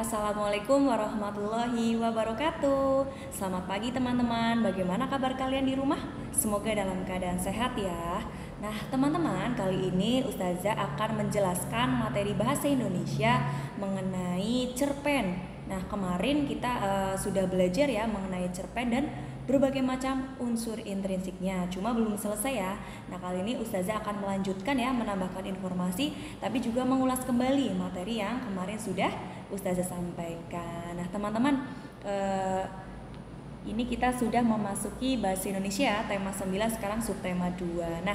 Assalamualaikum warahmatullahi wabarakatuh. Selamat pagi teman-teman. Bagaimana kabar kalian di rumah? Semoga dalam keadaan sehat ya. Nah teman-teman, kali ini Ustazah akan menjelaskan materi bahasa Indonesia mengenai cerpen. Nah kemarin kita sudah belajar ya mengenai cerpen dan berbagai macam unsur intrinsiknya. Cuma belum selesai ya. Nah kali ini Ustazah akan melanjutkan ya, menambahkan informasi, tapi juga mengulas kembali materi yang kemarin sudah Ustazah sampaikan. Nah teman-teman, ini kita sudah memasuki bahasa Indonesia tema 9, sekarang subtema 2. Nah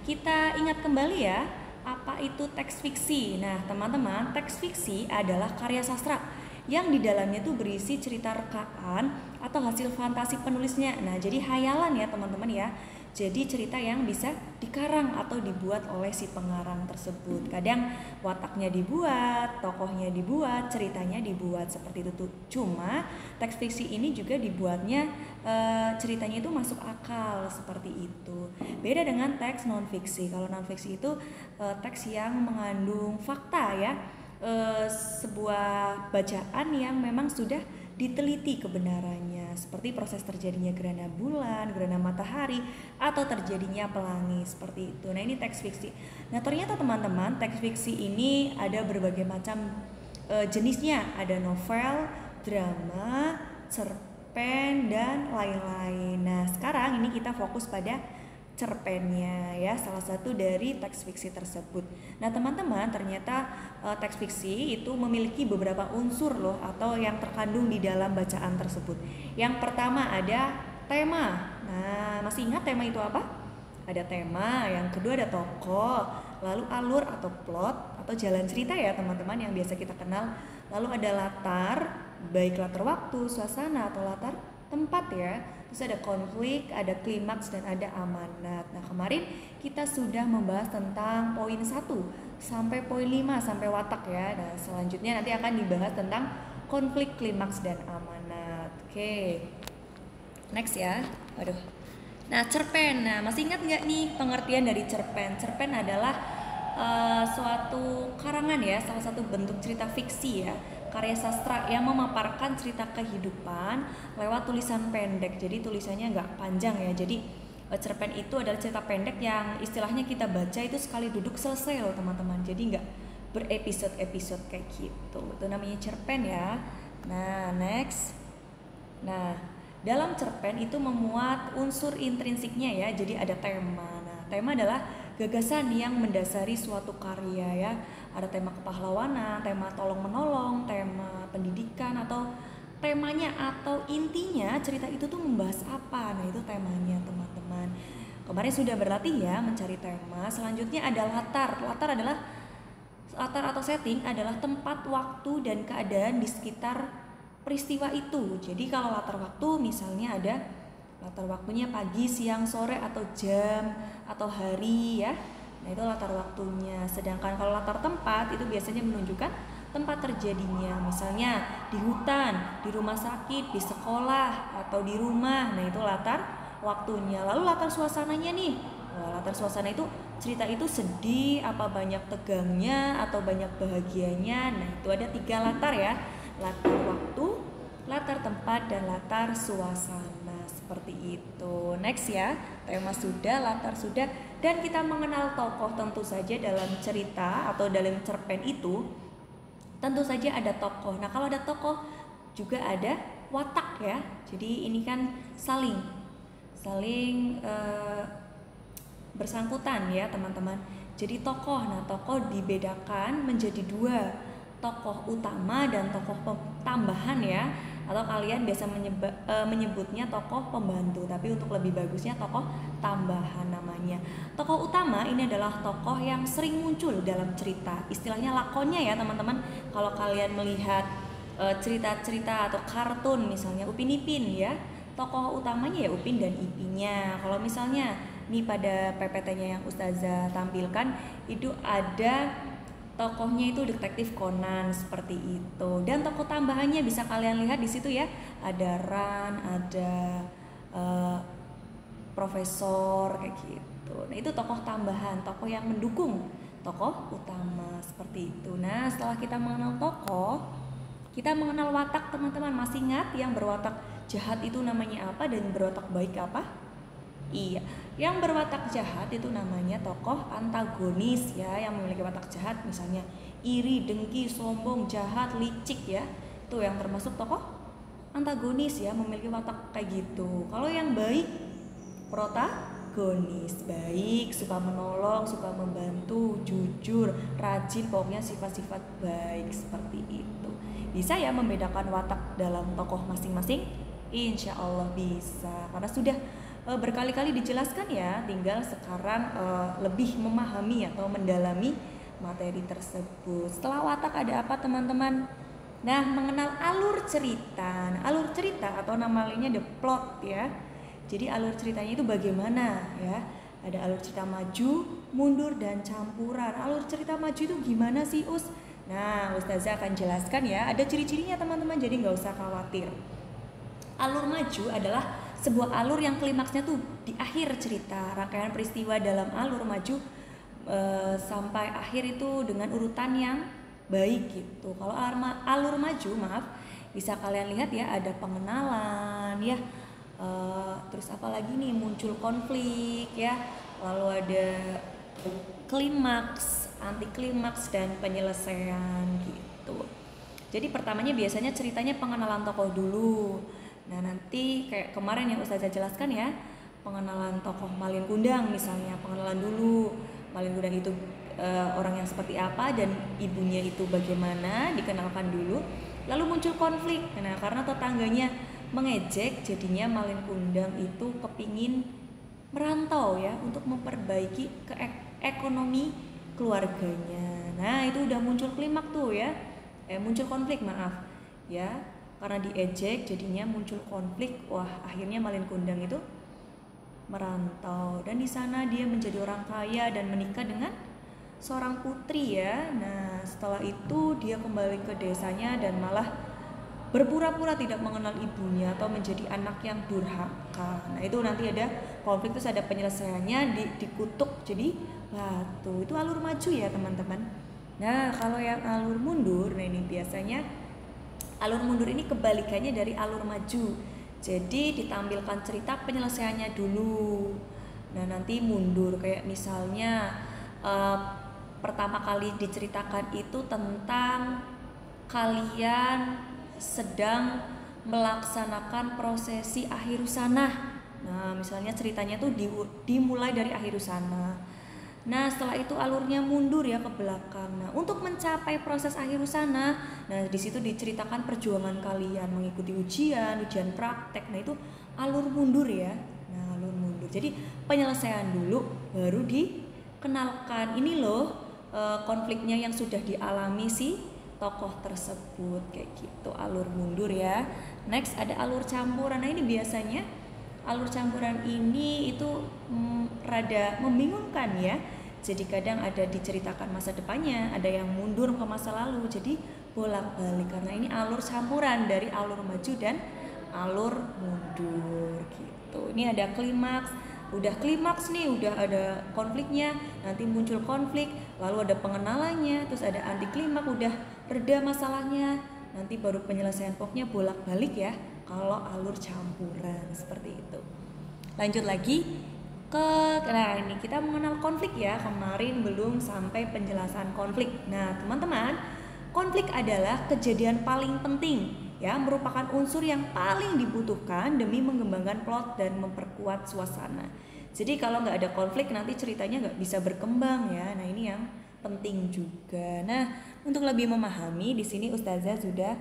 kita ingat kembali ya, apa itu teks fiksi. Nah teman-teman, teks fiksi adalah karya sastra yang di dalamnya tuh berisi cerita rekaan atau hasil fantasi penulisnya. Nah jadi hayalan ya teman-teman ya. Jadi cerita yang bisa dikarang atau dibuat oleh si pengarang tersebut. Kadang wataknya dibuat, tokohnya dibuat, ceritanya dibuat seperti itu tuh. Cuma teks fiksi ini juga dibuatnya ceritanya itu masuk akal seperti itu. Beda dengan teks non fiksi. Kalau non fiksi itu teks yang mengandung fakta ya. Sebuah bacaan yang memang sudah diteliti kebenarannya, seperti proses terjadinya gerhana bulan, gerhana matahari, atau terjadinya pelangi seperti itu. Nah ini teks fiksi. Nah ternyata teman-teman, teks fiksi ini ada berbagai macam jenisnya. Ada novel, drama, cerpen, dan lain-lain. Nah sekarang ini kita fokus pada cerpennya ya, salah satu dari teks fiksi tersebut. Nah teman-teman, ternyata teks fiksi itu memiliki beberapa unsur loh, atau yang terkandung di dalam bacaan tersebut. Yang pertama ada tema. Nah masih ingat tema itu apa? Ada tema. Yang kedua ada tokoh, lalu alur atau plot atau jalan cerita ya teman-teman yang biasa kita kenal. Lalu ada latar, baik latar waktu, suasana, atau latar tempat ya. Terus ada konflik, ada klimaks, dan ada amanat. Nah kemarin kita sudah membahas tentang poin 1 sampai poin 5 sampai watak ya. Nah selanjutnya nanti akan dibahas tentang konflik, klimaks, dan amanat. Oke, next ya. Waduh. Nah cerpen, nah masih ingat nggak nih pengertian dari cerpen? Cerpen adalah suatu karangan ya, salah satu bentuk cerita fiksi ya, karya sastra yang memaparkan cerita kehidupan lewat tulisan pendek. Jadi tulisannya nggak panjang ya. Jadi cerpen itu adalah cerita pendek yang istilahnya kita baca itu sekali duduk selesai loh teman-teman. Jadi nggak berepisode-episode kayak gitu. Itu namanya cerpen ya. Nah next. Nah dalam cerpen itu memuat unsur intrinsiknya ya. Jadi ada tema. Nah tema adalah gagasan yang mendasari suatu karya ya. Ada tema kepahlawanan, tema tolong menolong, tema pendidikan, atau temanya atau intinya cerita itu tuh membahas apa. Nah itu temanya teman-teman. Kemarin sudah berlatih ya mencari tema. Selanjutnya ada latar. Latar atau setting adalah tempat, waktu, dan keadaan di sekitar peristiwa itu. Jadi kalau latar waktu misalnya ada latar waktunya pagi, siang, sore, atau jam, atau hari ya. Nah itu latar waktunya. Sedangkan kalau latar tempat itu biasanya menunjukkan tempat terjadinya. Misalnya di hutan, di rumah sakit, di sekolah, atau di rumah. Nah itu latar waktunya. Lalu latar suasananya nih. Wah, latar suasana itu cerita itu sedih, apa banyak tegangnya, atau banyak bahagianya. Nah itu ada 3 latar ya. Latar waktu, latar tempat, dan latar suasana. Seperti itu. Next ya, tema sudah, latar sudah, dan kita mengenal tokoh. Tentu saja dalam cerita atau dalam cerpen itu tentu saja ada tokoh. Nah kalau ada tokoh juga ada watak ya. Jadi ini kan saling bersangkutan ya teman-teman. Jadi tokoh, nah tokoh dibedakan menjadi 2, tokoh utama dan tokoh tambahan ya. Atau kalian biasa menyebutnya tokoh pembantu, tapi untuk lebih bagusnya tokoh tambahan namanya. Tokoh utama ini adalah tokoh yang sering muncul dalam cerita, istilahnya lakonnya ya teman-teman. Kalau kalian melihat cerita-cerita atau kartun misalnya Upin Ipin ya, tokoh utamanya ya Upin dan Ipinnya. Kalau misalnya nih pada PPT-nya yang Ustazah tampilkan itu ada tokohnya itu detektif Conan seperti itu. Dan tokoh tambahannya bisa kalian lihat di situ ya. Ada Ran, ada profesor kayak gitu. Nah, itu tokoh tambahan, tokoh yang mendukung tokoh utama seperti itu. Nah, setelah kita mengenal tokoh, Kita mengenal watak, teman-teman. Masih ingat yang berwatak jahat itu namanya apa dan berwatak baik apa? Iya, yang berwatak jahat itu namanya tokoh antagonis ya, yang memiliki watak jahat, misalnya iri, dengki, sombong, jahat, licik ya. Itu yang termasuk tokoh antagonis ya, memiliki watak kayak gitu. Kalau yang baik, protagonis, baik, suka menolong, suka membantu, jujur, rajin, pokoknya sifat-sifat baik seperti itu. Bisa ya membedakan watak dalam tokoh masing-masing? Insya Allah bisa, karena sudah berkali-kali dijelaskan ya, tinggal sekarang lebih memahami atau mendalami materi tersebut. Setelah watak ada apa teman-teman? Nah, mengenal alur cerita. Nah, alur cerita atau nama lainnya the plot ya. Jadi alur ceritanya itu bagaimana ya? Ada alur cerita maju, mundur, dan campuran. Alur cerita maju itu gimana sih Us? Nah, Ustazah akan jelaskan ya. Ada ciri-cirinya teman-teman, jadi nggak usah khawatir. Alur maju adalah sebuah alur yang klimaksnya tuh di akhir cerita. Rangkaian peristiwa dalam alur maju sampai akhir itu dengan urutan yang baik gitu. Kalau alur maju, maaf, bisa kalian lihat ya, ada pengenalan ya, terus apalagi nih, muncul konflik ya, lalu ada klimaks, anti klimaks, dan penyelesaian gitu. Jadi pertamanya biasanya ceritanya pengenalan tokoh dulu. Nah, nanti kayak kemarin yang Ustazah jelaskan ya, pengenalan tokoh Malin Kundang misalnya, pengenalan dulu. Malin Kundang itu orang yang seperti apa dan ibunya itu bagaimana, dikenalkan dulu. Lalu muncul konflik. Nah, karena tetangganya mengejek, jadinya Malin Kundang itu kepingin merantau ya untuk memperbaiki ekonomi keluarganya. Nah, itu udah muncul klimaks tuh ya. Muncul konflik, maaf. Ya, karena diejek jadinya muncul konflik. Wah, akhirnya Malin Kundang itu merantau dan di sana dia menjadi orang kaya dan menikah dengan seorang putri ya. Nah, setelah itu dia kembali ke desanya dan malah berpura-pura tidak mengenal ibunya atau menjadi anak yang durhaka. Nah, itu nanti ada konflik, terus ada penyelesaiannya, dikutuk jadi batu. Itu alur maju ya teman-teman. Nah, kalau yang alur mundur, nah ini biasanya alur mundur ini kebalikannya dari alur maju. Jadi ditampilkan cerita penyelesaiannya dulu. Nah, nanti mundur, kayak misalnya pertama kali diceritakan itu tentang kalian sedang melaksanakan prosesi akhir husana. Nah, misalnya ceritanya tuh dimulai dari akhir husana. Nah, setelah itu alurnya mundur ya ke belakang. Nah, untuk mencapai proses akhir husana, nah di situ diceritakan perjuangan kalian mengikuti ujian praktek. Nah, itu alur mundur ya. Nah, alur mundur. Jadi penyelesaian dulu baru dikenalkan. Ini loh konfliknya yang sudah dialami si tokoh tersebut, kayak gitu. Alur mundur ya. Next ada alur campuran. Nah, ini biasanya alur campuran ini itu rada membingungkan ya. Jadi kadang ada diceritakan masa depannya, ada yang mundur ke masa lalu, jadi bolak-balik karena ini alur campuran dari alur maju dan alur mundur gitu. Ini ada klimaks, udah klimaks nih, udah ada konfliknya, nanti muncul konflik, lalu ada pengenalannya, terus ada anti klimaks, udah reda masalahnya, nanti baru penyelesaian. Pokoknya bolak-balik ya kalau alur campuran seperti itu. Lanjut lagi nah ini kita mengenal konflik ya, kemarin belum sampai penjelasan konflik. Nah teman-teman, konflik adalah kejadian paling penting ya, merupakan unsur yang paling dibutuhkan demi mengembangkan plot dan memperkuat suasana. Jadi kalau nggak ada konflik nanti ceritanya nggak bisa berkembang ya. Nah ini yang penting juga. Nah untuk lebih memahami di sini Ustazah sudah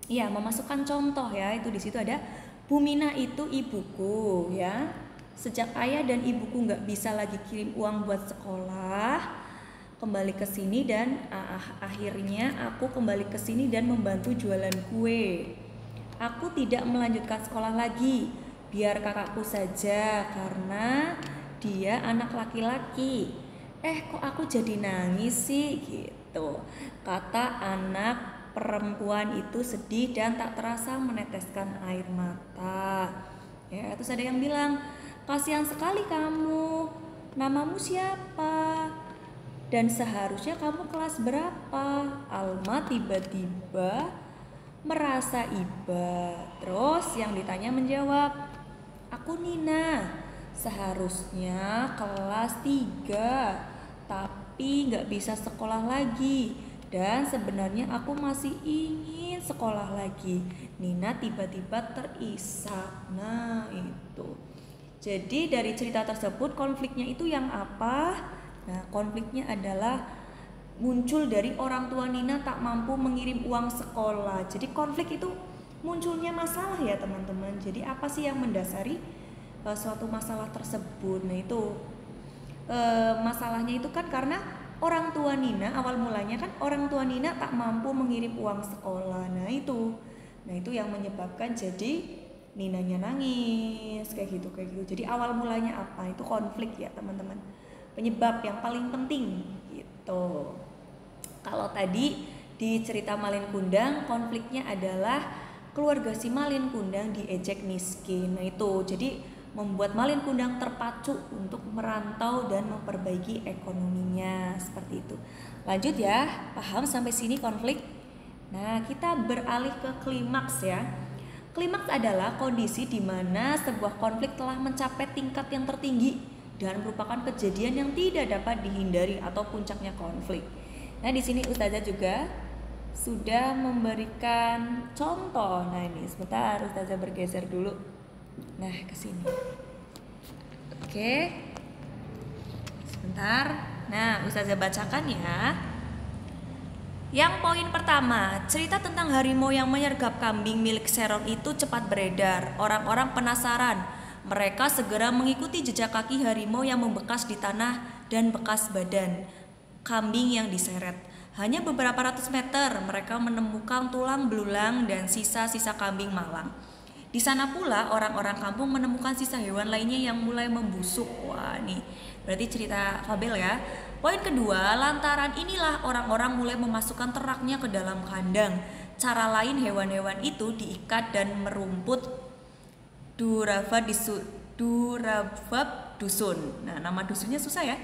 memasukkan contoh ya. Itu di situ ada Bumina itu ibuku ya. Sejak ayah dan ibuku nggak bisa lagi kirim uang buat sekolah, kembali ke sini dan akhirnya aku kembali ke sini dan membantu jualan kue. Aku tidak melanjutkan sekolah lagi, biar kakakku saja karena dia anak laki-laki. Kok aku jadi nangis sih gitu, kata anak perempuan itu sedih dan tak terasa meneteskan air mata. Ya, terus ada yang bilang, kasihan sekali kamu, namamu siapa? dan seharusnya kamu kelas berapa? Alma tiba-tiba merasa iba. Terus yang ditanya menjawab, aku Nina, seharusnya kelas 3, tapi nggak bisa sekolah lagi. Dan sebenarnya aku masih ingin sekolah lagi. Nina tiba-tiba terisak. Nah itu. Jadi dari cerita tersebut konfliknya itu yang apa? Nah konfliknya adalah muncul dari orang tua Nina tak mampu mengirim uang sekolah. Jadi konflik itu munculnya masalah ya teman-teman. Jadi apa sih yang mendasari suatu masalah tersebut? Nah itu masalahnya itu kan karena orang tua Nina, awal mulanya kan orang tua Nina tak mampu mengirim uang sekolah. Nah itu yang menyebabkan jadi Ninanya nangis kayak gitu. Jadi awal mulanya apa? Itu konflik ya teman-teman. Penyebab yang paling penting gitu. Kalau tadi di cerita Malin Kundang konfliknya adalah keluarga si Malin Kundang diejek miskin. Nah itu jadi membuat Malin Kundang terpacu untuk merantau dan memperbaiki ekonominya seperti itu. Lanjut ya, paham sampai sini konflik? Nah kita beralih ke klimaks ya. Klimaks adalah kondisi di mana sebuah konflik telah mencapai tingkat yang tertinggi dan merupakan kejadian yang tidak dapat dihindari atau puncaknya konflik. Nah di sini Ustazah juga sudah memberikan contoh. Nah ini sebentar Ustazah bergeser dulu. Nah ke sini. Oke. Sebentar. Nah Ustazah bacakan ya. Yang poin pertama, cerita tentang harimau yang menyergap kambing milik Seron itu cepat beredar. Orang-orang penasaran. Mereka segera mengikuti jejak kaki harimau yang membekas di tanah dan bekas badan kambing yang diseret. Hanya beberapa ratus meter mereka menemukan tulang belulang dan sisa-sisa kambing malang. Di sana pula orang-orang kampung menemukan sisa hewan lainnya yang mulai membusuk. Wah, nih berarti cerita fabel ya. Poin kedua, lantaran inilah orang-orang mulai memasukkan ternaknya ke dalam kandang. Cara lain hewan-hewan itu diikat dan merumput Durabab dusun. Nah, nama dusunnya susah ya.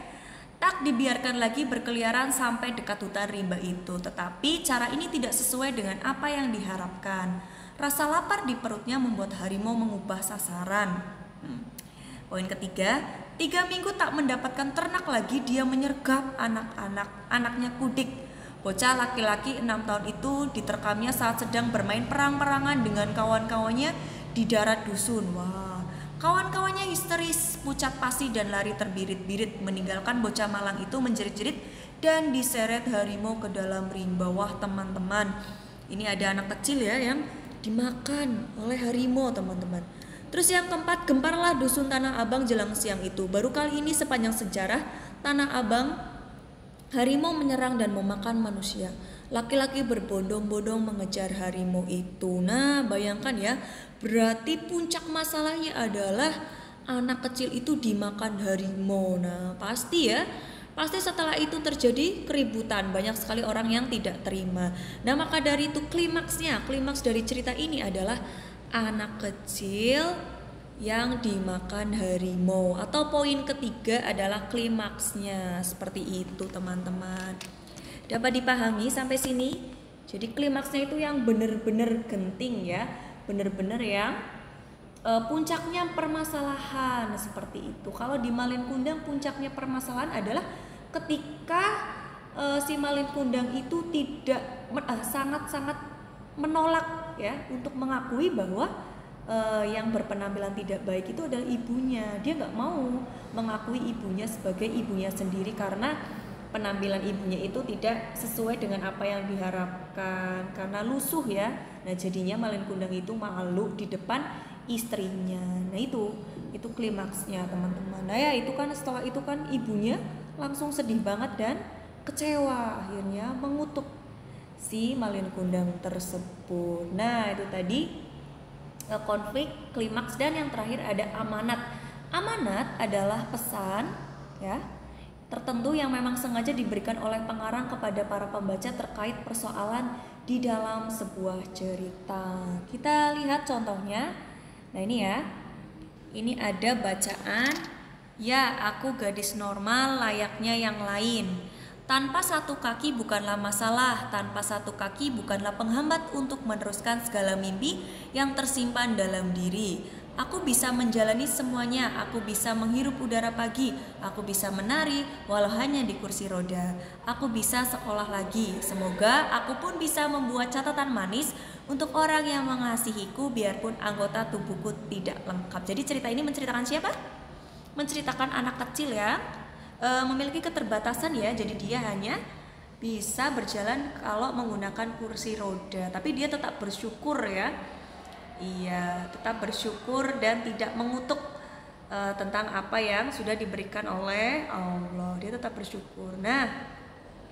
Tak dibiarkan lagi berkeliaran sampai dekat hutan rimba itu. Tetapi cara ini tidak sesuai dengan apa yang diharapkan. Rasa lapar di perutnya membuat harimau mengubah sasaran. Poin ketiga, 3 minggu tak mendapatkan ternak lagi, dia menyergap anaknya Kudik. Bocah laki-laki 6 tahun itu diterkamnya saat sedang bermain perang-perangan dengan kawan-kawannya di darat dusun. Wah, kawan-kawannya histeris, pucat pasi dan lari terbirit-birit, meninggalkan bocah malang itu menjerit-jerit dan diseret harimau ke dalam rimba. Wah teman-teman, ini ada anak kecil ya yang dimakan oleh harimau teman-teman. Terus yang keempat, gemparlah dusun Tanah Abang jelang siang itu. Baru kali ini sepanjang sejarah Tanah Abang harimau menyerang dan memakan manusia. Laki-laki berbondong-bondong mengejar harimau itu. Nah bayangkan ya, berarti puncak masalahnya adalah anak kecil itu dimakan harimau. Nah pasti setelah itu terjadi keributan, banyak sekali orang yang tidak terima. Nah maka dari itu klimaks dari cerita ini adalah anak kecil yang dimakan harimau. Atau poin ketiga adalah klimaksnya. Seperti itu teman-teman. Dapat dipahami sampai sini? Jadi klimaksnya itu yang benar-benar genting ya, benar-benar yang puncaknya permasalahan seperti itu. Kalau di Malin Kundang puncaknya permasalahan adalah ketika si Malin Kundang itu tidak sangat-sangat menolak ya untuk mengakui bahwa yang berpenampilan tidak baik itu adalah ibunya. Dia nggak mau mengakui ibunya sebagai ibunya sendiri karena penampilan ibunya itu tidak sesuai dengan apa yang diharapkan, karena lusuh ya. Nah jadinya Malin Kundang itu malu di depan istrinya. Nah itu klimaksnya teman-teman. Nah ya itu kan setelah itu kan ibunya langsung sedih banget dan kecewa, akhirnya mengutuk si Malin Kundang tersebut. Nah itu tadi konflik, klimaks, dan yang terakhir ada amanat. Amanat adalah pesan ya tertentu yang memang sengaja diberikan oleh pengarang kepada para pembaca terkait persoalan di dalam sebuah cerita. Kita lihat contohnya. Nah ini ya, ini ada bacaan, ya aku gadis normal layaknya yang lain. Tanpa satu kaki bukanlah masalah, tanpa satu kaki bukanlah penghambat untuk meneruskan segala mimpi yang tersimpan dalam diri. Aku bisa menjalani semuanya, aku bisa menghirup udara pagi, aku bisa menari walau hanya di kursi roda. Aku bisa sekolah lagi, semoga aku pun bisa membuat catatan manis untuk orang yang mengasihiku biarpun anggota tubuhku tidak lengkap. Jadi cerita ini menceritakan siapa? Menceritakan anak kecil yang memiliki keterbatasan ya, jadi dia hanya bisa berjalan kalau menggunakan kursi roda, tapi dia tetap bersyukur ya. Iya, tetap bersyukur dan tidak mengutuk tentang apa yang sudah diberikan oleh Allah. Dia tetap bersyukur. Nah,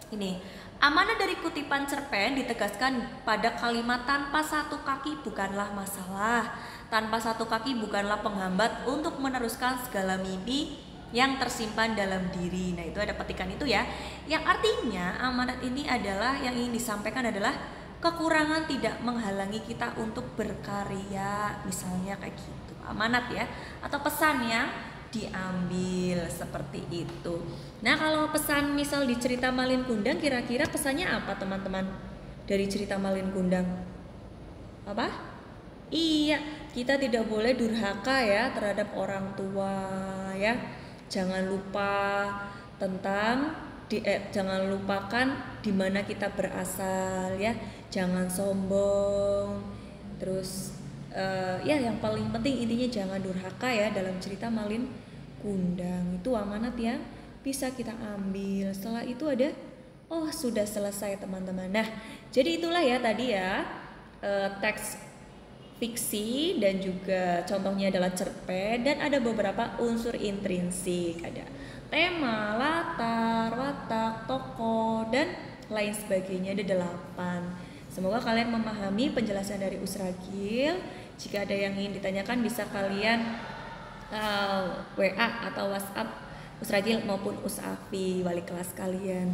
ini amanah dari kutipan cerpen ditegaskan pada kalimat tanpa satu kaki bukanlah masalah. Tanpa satu kaki bukanlah penghambat untuk meneruskan segala mimpi yang tersimpan dalam diri. Nah, itu ada petikan itu ya. Yang artinya amanat ini adalah yang ingin disampaikan adalah kekurangan tidak menghalangi kita untuk berkarya, misalnya kayak gitu. Amanat ya, atau pesan yang diambil seperti itu. Nah, kalau pesan misal di cerita Malin Kundang, kira-kira pesannya apa teman-teman dari cerita Malin Kundang? Apa? Iya, kita tidak boleh durhaka ya terhadap orang tua ya. Jangan lupa tentang jangan lupakan di mana kita berasal ya, jangan sombong. Terus ya yang paling penting intinya jangan durhaka ya. Dalam cerita Malin Kundang itu amanat yang bisa kita ambil. Setelah itu ada sudah selesai teman-teman. Nah, jadi itulah ya tadi ya teks fiksi dan juga contohnya adalah cerpen, dan ada beberapa unsur intrinsik, ada tema, latar, watak, tokoh, dan lain sebagainya. Ada 8. Semoga kalian memahami penjelasan dari Usragil. Jika ada yang ingin ditanyakan bisa kalian WA atau WhatsApp Usragil maupun Usafi, wali kelas kalian.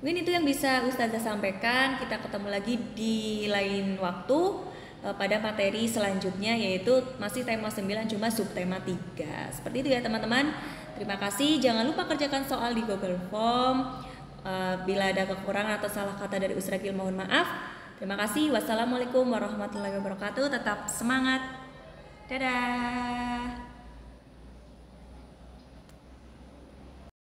Mungkin itu yang bisa Ustazah sampaikan. Kita ketemu lagi di lain waktu pada materi selanjutnya, yaitu masih tema 9 cuma subtema 3. Seperti itu ya teman-teman. Terima kasih. Jangan lupa kerjakan soal di Google Form. Bila ada kekurangan atau salah kata dari Usragil mohon maaf. Terima kasih. Wassalamualaikum warahmatullahi wabarakatuh. Tetap semangat. Dadah.